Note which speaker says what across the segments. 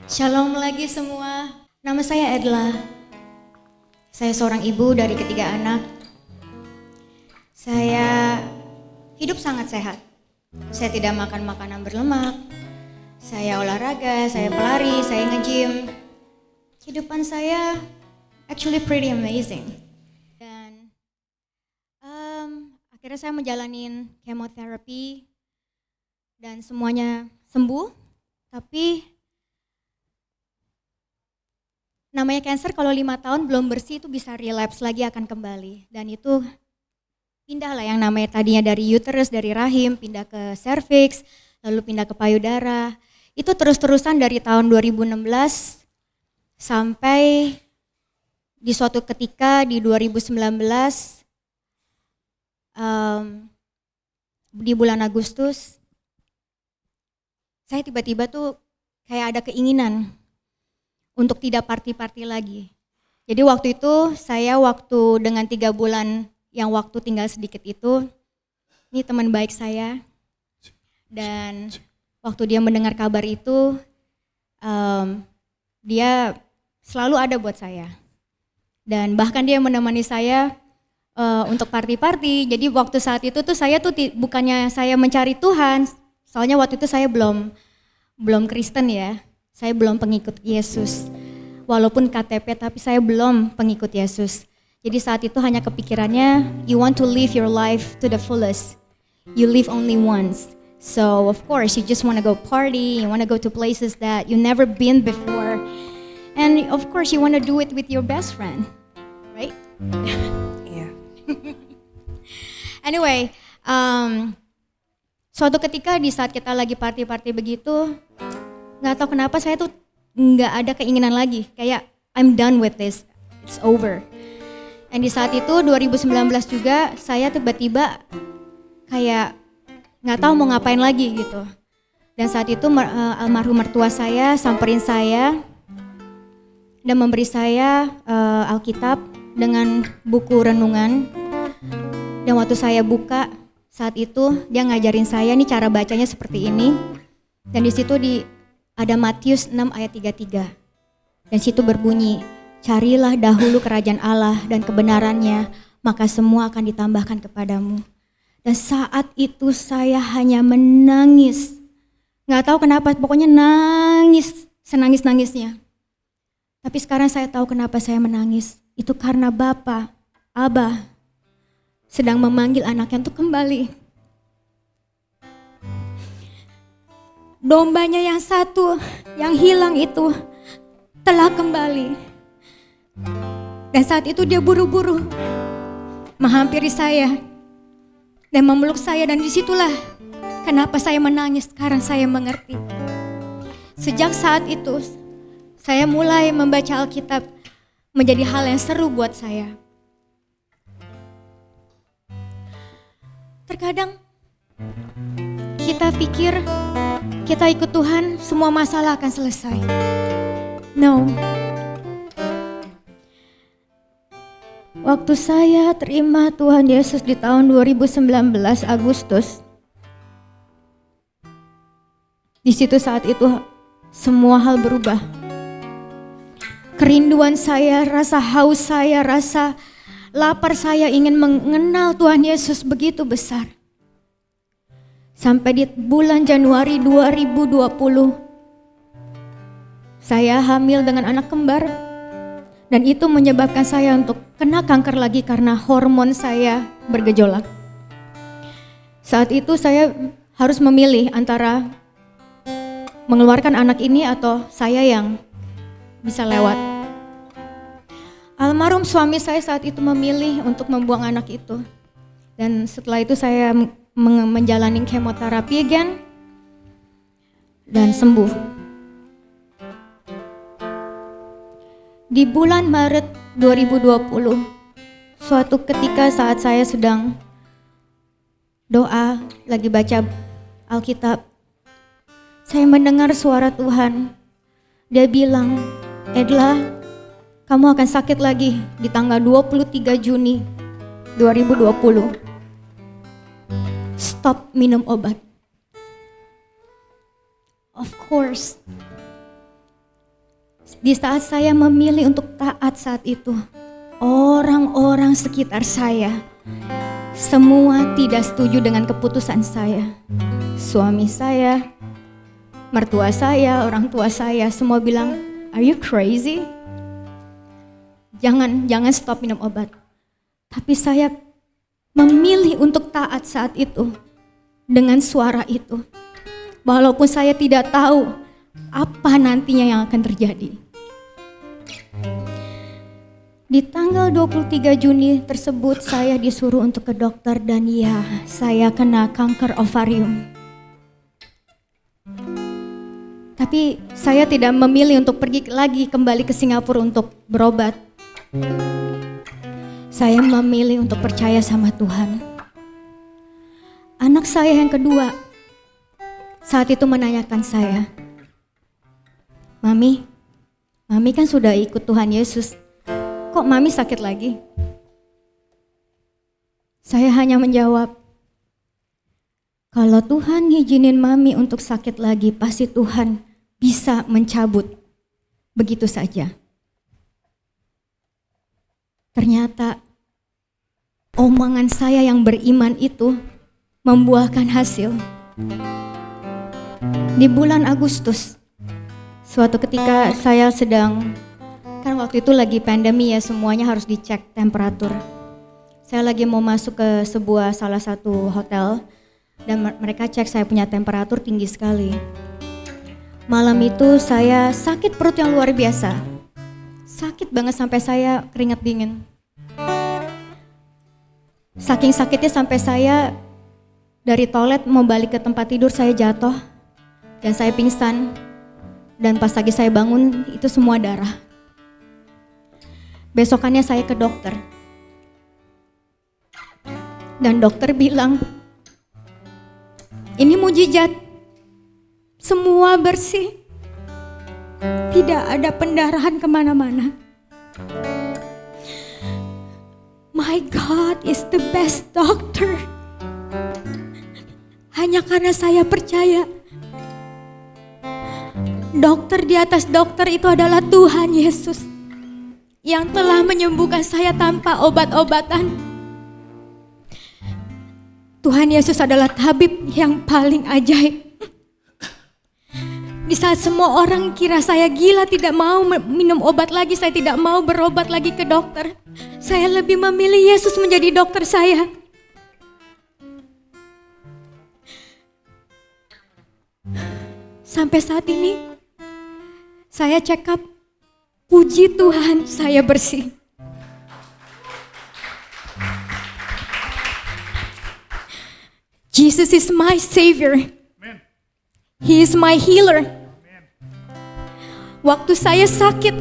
Speaker 1: Shalom lagi semua, nama saya Edla. Saya seorang ibu dari ketiga anak. Saya hidup sangat sehat. Saya tidak makan makanan berlemak. Saya olahraga, saya pelari, saya nge-gym. Kehidupan saya actually pretty amazing. Dan akhirnya saya menjalani kemoterapi dan semuanya sembuh. Tapi namanya cancer kalau 5 tahun belum bersih itu bisa relapse lagi, akan kembali. Dan itu pindah lah yang namanya tadinya dari uterus, dari rahim, pindah ke cervix, lalu pindah ke payudara. Itu terus-terusan dari tahun 2016 sampai di suatu ketika di 2019 di bulan Agustus saya tiba-tiba tuh kayak ada keinginan untuk tidak party-party lagi. Jadi waktu itu saya dengan 3 bulan yang waktu tinggal sedikit itu, ini teman baik saya, dan waktu dia mendengar kabar itu, dia selalu ada buat saya. Dan bahkan dia menemani saya untuk party-party. Jadi waktu saat itu tuh saya tuh bukannya saya mencari Tuhan, soalnya waktu itu saya belum Kristen ya. Saya belum pengikut Yesus. Walaupun KTP tapi saya belum pengikut Yesus. Jadi saat itu hanya kepikirannya, you want to live your life to the fullest. You live only once. So of course you just want to go party, you want to go to places that you never been before. And of course you want to do it with your best friend. Right?
Speaker 2: Iya.
Speaker 1: Anyway, suatu ketika di saat kita lagi party-party begitu, nggak tahu kenapa saya tuh nggak ada keinginan lagi, kayak I'm done with this, it's over. Dan di saat itu 2019 juga saya tiba-tiba kayak nggak tahu mau ngapain lagi gitu. Dan saat itu almarhum mertua saya samperin saya dan memberi saya Alkitab dengan buku renungan. Dan waktu saya buka saat itu dia ngajarin saya nih cara bacanya seperti ini. Dan di situ ada Matius 6 ayat 33. Dan situ berbunyi, carilah dahulu kerajaan Allah dan kebenarannya, maka semua akan ditambahkan kepadamu. Dan saat itu saya hanya menangis. Gak tahu kenapa, pokoknya nangis, senangis-nangisnya. Tapi sekarang saya tahu kenapa saya menangis. Itu karena Bapa, Abah, sedang memanggil anaknya untuk kembali. Dombanya yang satu, yang hilang itu telah kembali. Dan saat itu dia buru-buru menghampiri saya dan memeluk saya, dan disitulah kenapa saya menangis. Sekarang saya mengerti. Sejak saat itu saya mulai membaca Alkitab menjadi hal yang seru buat saya. Terkadang kita pikir kita ikut Tuhan, semua masalah akan selesai. No. Waktu saya terima Tuhan Yesus di tahun 2019 Agustus, di situ saat itu semua hal berubah. Kerinduan saya, rasa haus saya, rasa lapar saya ingin mengenal Tuhan Yesus begitu besar. Sampai di bulan Januari 2020, saya hamil dengan anak kembar. Dan itu menyebabkan saya untuk kena kanker lagi karena hormon saya bergejolak. Saat itu saya harus memilih antara mengeluarkan anak ini atau saya yang bisa lewat. Almarhum suami saya saat itu memilih untuk membuang anak itu. Dan setelah itu saya menjalani kemoterapi again dan sembuh. Di bulan Maret 2020, suatu ketika saat saya sedang doa, lagi baca Alkitab, saya mendengar suara Tuhan. Dia bilang, Edla, kamu akan sakit lagi di tanggal 23 Juni 2020. Stop minum obat. Of course, Di saat saya memilih untuk taat saat itu, orang-orang sekitar saya semua tidak setuju dengan keputusan saya. Suami saya, mertua saya, orang tua saya semua bilang, "Are you crazy? Jangan stop minum obat." Tapi saya memilih untuk taat saat itu dengan suara itu. Walaupun saya tidak tahu apa nantinya yang akan terjadi. Di tanggal 23 Juni tersebut saya disuruh untuk ke dokter dan ya, saya kena kanker ovarium. Tapi saya tidak memilih untuk pergi lagi kembali ke Singapura untuk berobat. Saya memilih untuk percaya sama Tuhan. Anak saya yang kedua saat itu menanyakan saya, Mami kan sudah ikut Tuhan Yesus, kok Mami sakit lagi? Saya hanya menjawab, kalau Tuhan ngizinin Mami untuk sakit lagi, pasti Tuhan bisa mencabut begitu saja. Ternyata omongan saya yang beriman itu membuahkan hasil. Di bulan Agustus, suatu ketika saya sedang, kan waktu itu lagi pandemi ya, semuanya harus dicek temperatur. Saya lagi mau masuk ke salah satu hotel dan mereka cek saya punya temperatur tinggi sekali. Malam itu saya sakit perut yang luar biasa. Sakit banget sampai saya keringat dingin. Saking sakitnya sampai saya dari toilet mau balik ke tempat tidur saya jatuh dan saya pingsan. Dan pas lagi saya bangun itu semua darah. Besokannya saya ke dokter. Dan dokter bilang, ini mujizat. Semua bersih. Tidak ada pendarahan kemana-mana. My God is the best doctor. Hanya karena saya percaya dokter di atas dokter itu adalah Tuhan Yesus yang telah menyembuhkan saya tanpa obat-obatan. Tuhan Yesus adalah tabib yang paling ajaib. Di saat semua orang kira saya gila, tidak mau minum obat lagi, saya tidak mau berobat lagi ke dokter, saya lebih memilih Yesus menjadi dokter saya. Sampai saat ini saya check up, puji Tuhan saya bersih. Jesus is my Savior. He is my healer. Waktu saya sakit,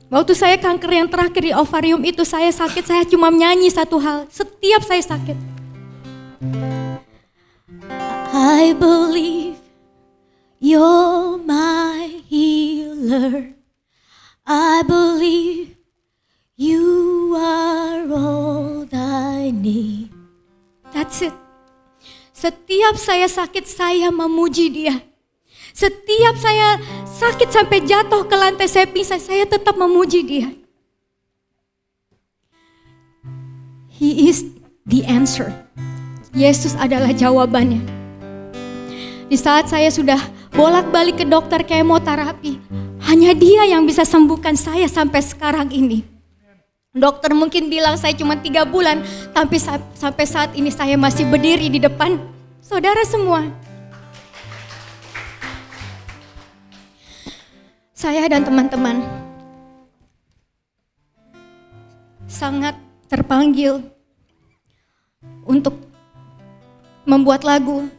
Speaker 1: waktu saya kanker yang terakhir di ovarium itu saya sakit, saya cuma nyanyi satu hal setiap saya sakit. I believe you're my healer. I believe you are all I need. That's it. Setiap saya sakit, saya memuji Dia. Setiap saya sakit sampai jatuh ke lantai saya pingsan, saya tetap memuji Dia. He is the answer. Yesus adalah jawabannya. Di saat saya sudah bolak-balik ke dokter kemoterapi, hanya Dia yang bisa sembuhkan saya sampai sekarang ini. Dokter mungkin bilang saya cuma 3 bulan, tapi sampai saat ini saya masih berdiri di depan saudara semua. Saya dan teman-teman sangat terpanggil untuk membuat lagu.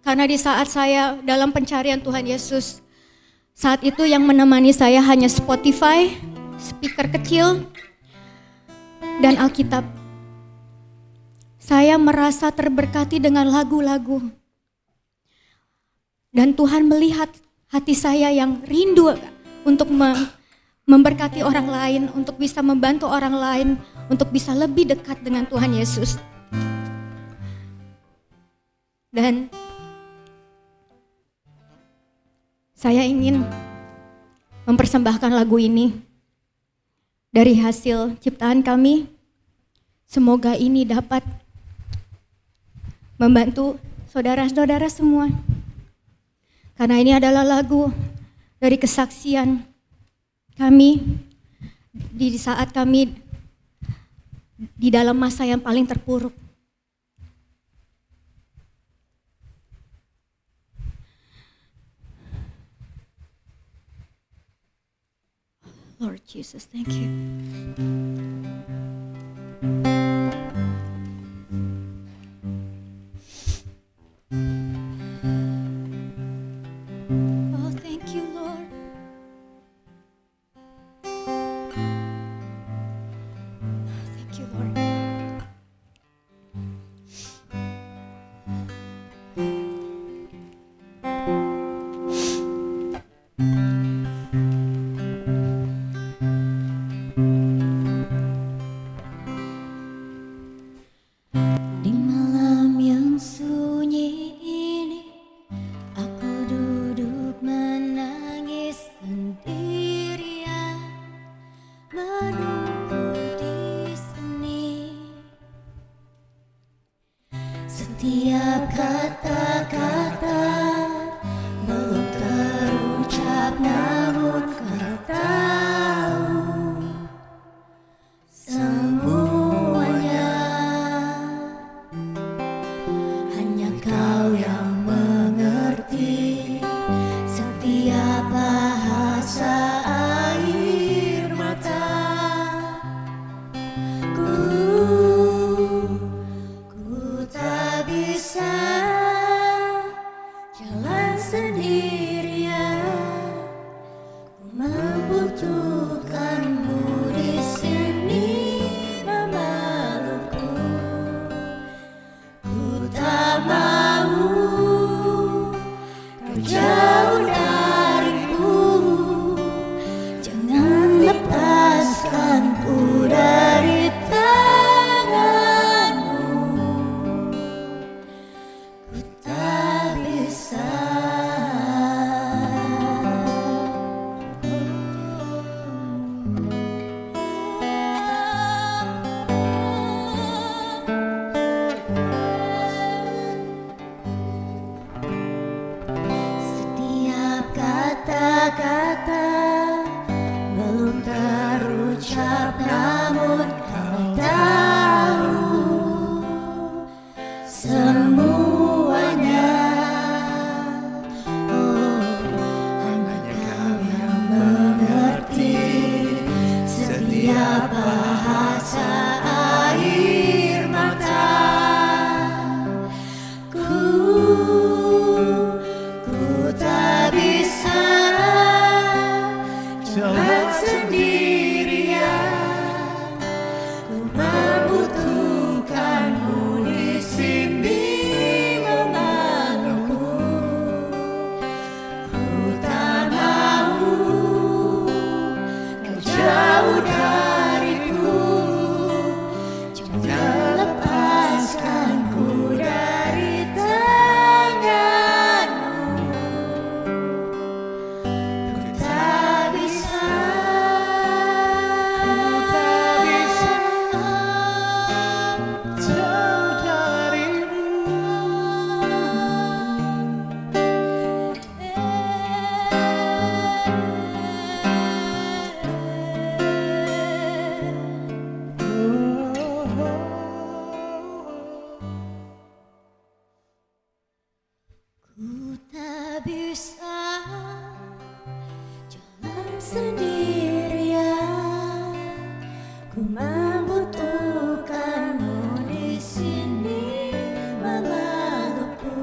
Speaker 1: Karena di saat saya dalam pencarian Tuhan Yesus, saat itu yang menemani saya hanya Spotify, speaker kecil, dan Alkitab. Saya merasa terberkati dengan lagu-lagu. Dan Tuhan melihat hati saya yang rindu untuk memberkati orang lain, untuk bisa membantu orang lain, untuk bisa lebih dekat dengan Tuhan Yesus. Dan saya ingin mempersembahkan lagu ini dari hasil ciptaan kami. Semoga ini dapat membantu saudara-saudara semua. Karena ini adalah lagu dari kesaksian kami di saat kami di dalam masa yang paling terpuruk. Lord Jesus, thank you. Oh, thank you, Lord. Thank you, Lord. Di malam yang sunyi ini, aku duduk menangis sendirian, menunggu di sini. Setiap kata-kata belum terucap, namun kau tahu semuanya. Hanya kau yang mengerti setiap bahasa air mata. Ku tak bisa jalan sendirian. Ku membutuhkanmu di sini memelukku. Ku tak mau kau jauh dariku. Jangan lepaskanku dari tanganmu. Ku tak bisa. Setiap kata-kata belum terucap, namun kau tahu semuanya. Oh, hanya kau yang mengerti setiap bahasa air mata. Ku tak bisa jalan sendirian. Ku membutuhkanmu di sini memelukku. Ku tak mau kau jauh dariku. Jangan lepaskanku dari tanganmu. Ku tak bisa. Jauh darimu. Ku tak bisa jalan sendirian. Ku membutuhkanmu di sini memelukku.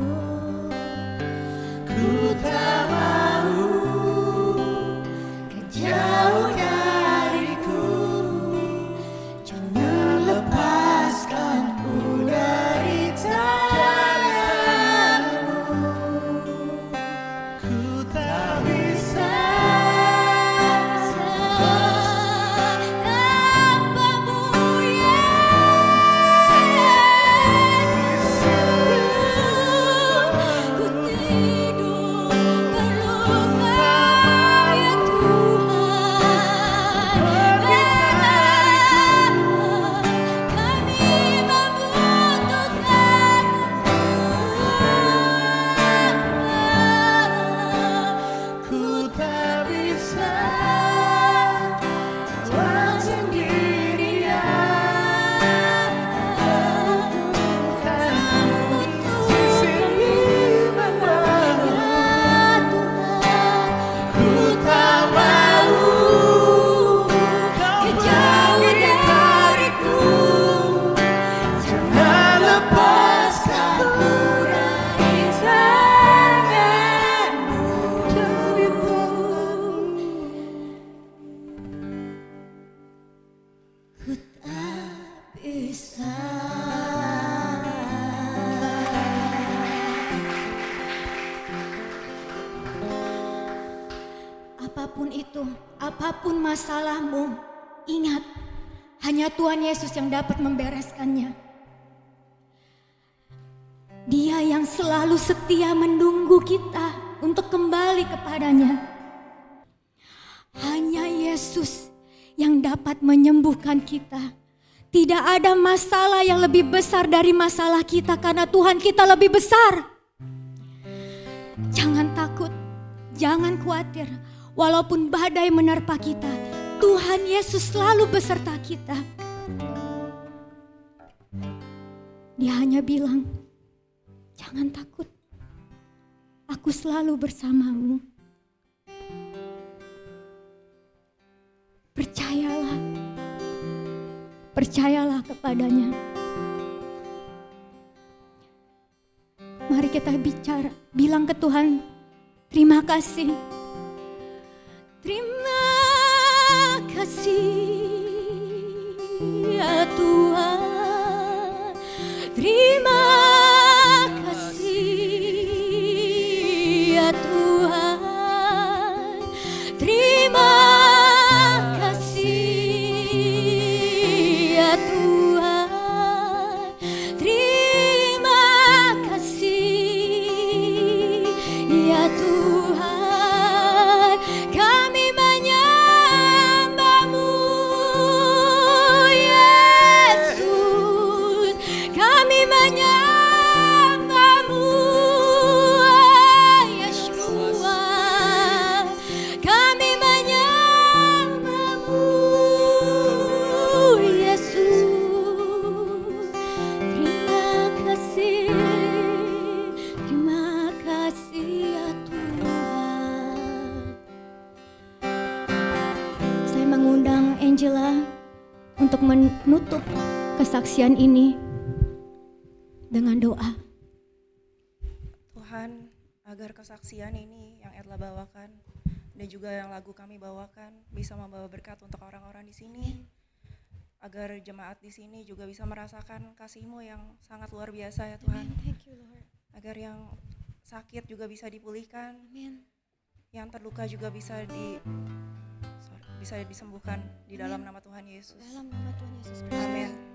Speaker 1: Ku tak mau kau jauh dariku. Jangan lepaskanku dari tanganmu. Ku tak bisa itu, apapun masalahmu, ingat, hanya Tuhan Yesus yang dapat membereskannya. Dia yang selalu setia menunggu kita untuk kembali kepadanya. Hanya Yesus yang dapat menyembuhkan kita. Tidak ada masalah yang lebih besar dari masalah kita karena Tuhan kita lebih besar. Jangan takut, jangan khawatir. Walaupun badai menerpa kita, Tuhan Yesus selalu beserta kita. Dia hanya bilang, jangan takut, aku selalu bersamamu. Percayalah, percayalah kepadanya. Mari kita bicara, bilang ke Tuhan, terima kasih. Terima kasih ya Tuhan. Terima kasih ya Tuhan. Terima kasih ya Tuhan. Terima kasih ya Tuhan. Kami menyembahmu Yesus. Kami menyembahmu Yeshua. Kami menyembahmu Yesus. Terima kasih ya Tuhan. Saya mengundang Angela untuk menutup kesaksian ini dengan doa.
Speaker 2: Tuhan, agar kesaksian ini yang Erla bawakan dan juga yang lagu kami bawakan bisa membawa berkat untuk orang-orang di sini, agar jemaat di sini juga bisa merasakan kasih-Mu yang sangat luar biasa ya Tuhan.
Speaker 1: Thank you Lord.
Speaker 2: Agar yang sakit juga bisa dipulihkan,
Speaker 1: Amin.
Speaker 2: yang terluka juga bisa disembuhkan di dalam nama Tuhan Yesus.
Speaker 1: Dalam nama Tuhan Yesus Kristus.
Speaker 2: Amin.